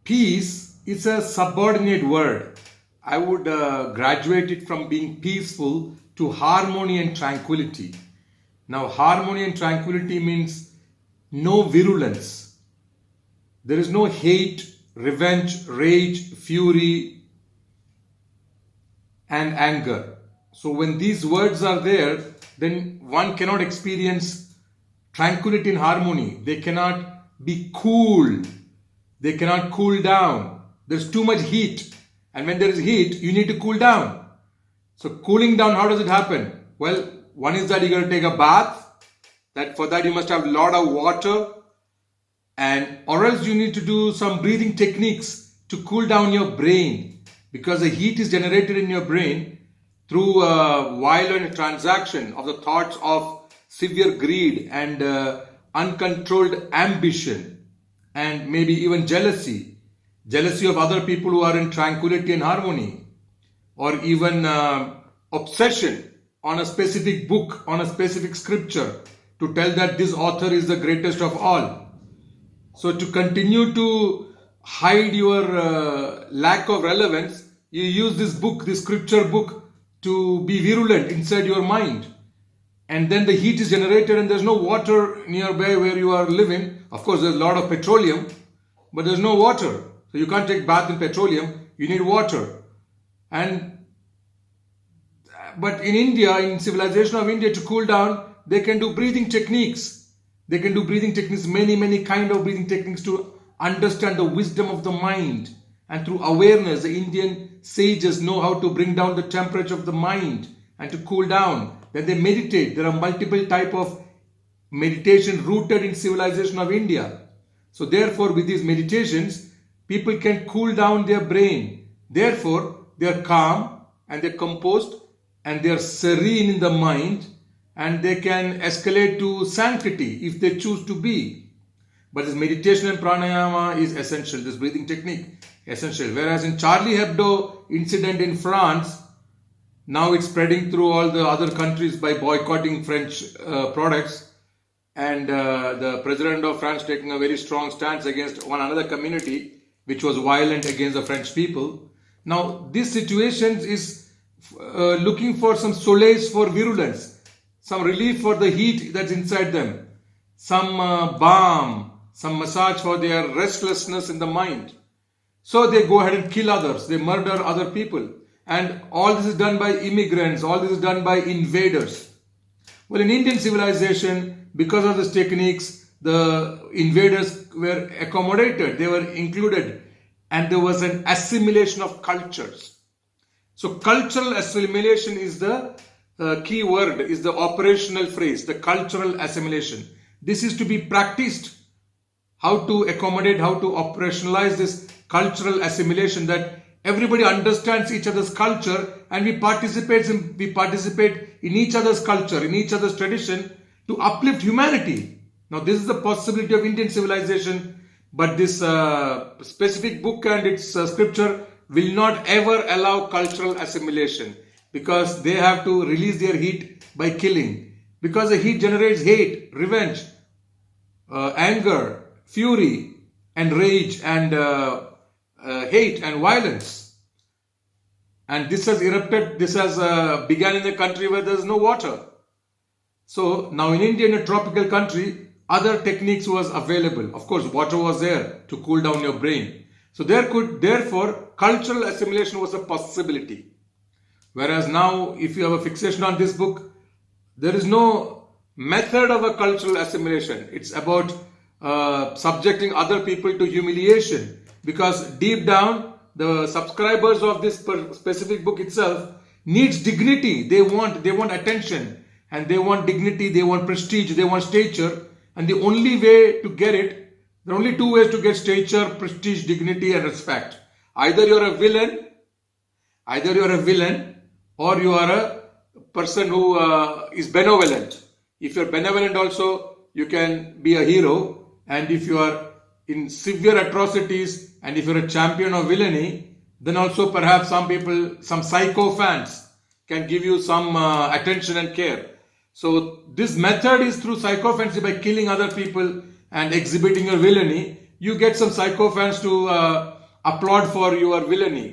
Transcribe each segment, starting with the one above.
Peace is a subordinate word. I would graduate it from being peaceful to harmony and tranquility. Now, harmony and tranquility means no virulence. There is no hate, revenge, rage, fury, and anger. So, when these words are there, then one cannot experience tranquility and harmony. They cannot be cool. They cannot cool down. There's too much heat. And when there is heat, you need to cool down. So cooling down, how does it happen? Well, one is that you got to take a bath. That for that you must have a lot of water. And or else you need to do some breathing techniques to cool down your brain. Because the heat is generated in your brain through violent transaction of the thoughts of severe greed and uncontrolled ambition. And maybe even jealousy of other people who are in tranquility and harmony, or even obsession on a specific book, on a specific scripture, to tell that this author is the greatest of all. So to continue to hide your lack of relevance, you use this book, this scripture book, to be virulent inside your mind. And then the heat is generated and there's no water nearby where you are living. Of course, there's a lot of petroleum, but there's no water. So you can't take bath in petroleum. You need water. But in India, in civilization of India, to cool down, they can do breathing techniques. They can do breathing techniques, many kind of breathing techniques to understand the wisdom of the mind. And through awareness, the Indian sages know how to bring down the temperature of the mind and to cool down. Then they meditate. There are multiple type of meditation rooted in civilization of India. So therefore, with these meditations, people can cool down their brain. Therefore, they are calm and they're composed and they are serene in the mind, and they can escalate to sanctity if they choose to be. But this meditation and pranayama is essential. This breathing technique essential. Whereas in Charlie Hebdo incident in France, now it's spreading through all the other countries by boycotting French products, and the president of France taking a very strong stance against one another community which was violent against the French people. Now this situation is looking for some solace for virulence, some relief for the heat that's inside them, some balm, some massage for their restlessness in the mind. So they go ahead and kill others, they murder other people. And all this is done by immigrants, all this is done by invaders. Well, in Indian civilization, because of these techniques, the invaders were accommodated, they were included, and there was an assimilation of cultures. So cultural assimilation is the key word, is the operational phrase, the cultural assimilation. This is to be practiced. How to accommodate, how to operationalize this cultural assimilation, that everybody understands each other's culture and we participate in each other's culture, in each other's tradition to uplift humanity. Now this is the possibility of Indian civilization, but this specific book and its scripture will not ever allow cultural assimilation, because they have to release their heat by killing. Because the heat generates hate, revenge, anger, fury and rage and hate and violence. And this has erupted, this has begun in a country where there is no water. So now in India, in a tropical country, other techniques was available. Of course, water was there to cool down your brain. So therefore, cultural assimilation was a possibility. Whereas now, if you have a fixation on this book, there is no method of a cultural assimilation. It's about subjecting other people to humiliation. Because deep down, the subscribers of this specific book itself needs dignity. They want attention, and they want dignity, they want prestige, they want stature. And the only way to get it, there are only two ways to get stature, prestige, dignity and respect. Either you're a villain, or you are a person who is benevolent. If you're benevolent also, you can be a hero. And if you are in severe atrocities, and if you're a champion of villainy, then also perhaps some people, some psycho fans can give you some attention and care. So this method is through sycophancy. By killing other people and exhibiting your villainy, you get some sycophants to applaud for your villainy,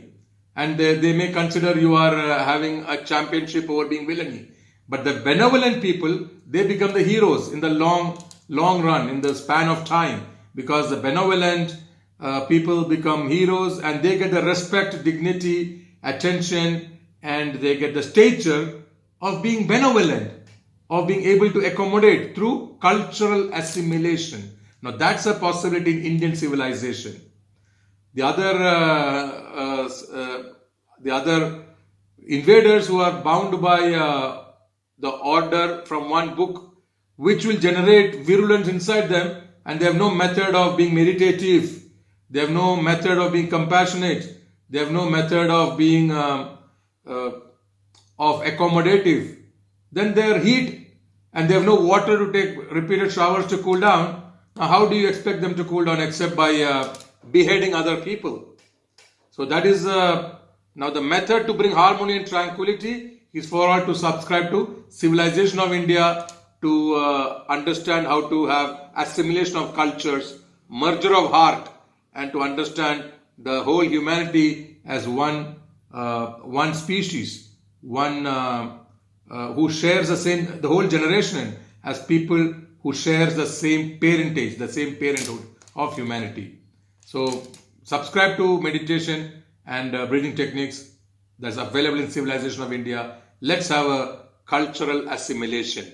and they may consider you are having a championship over being villainy. But the benevolent people, they become the heroes in the long run, in the span of time, because the benevolent people become heroes, and they get the respect, dignity, attention, and they get the stature of being benevolent, of being able to accommodate through cultural assimilation. Now that's a possibility in Indian civilization. The other invaders who are bound by the order from one book, which will generate virulence inside them, and they have no method of being meditative, they have no method of being compassionate, they have no method of being accommodative, then they are heat and they have no water to take repeated showers to cool down. Now how do you expect them to cool down except by beheading other people? So that is now the method to bring harmony and tranquility is for all to subscribe to Civilization of India, to understand how to have assimilation of cultures, merger of heart, and to understand the whole humanity as one species, one who shares the whole generation as people who shares the same parentage, the same parenthood of humanity. So subscribe to meditation and breathing techniques that's available in Civilization of India. Let's have a cultural assimilation.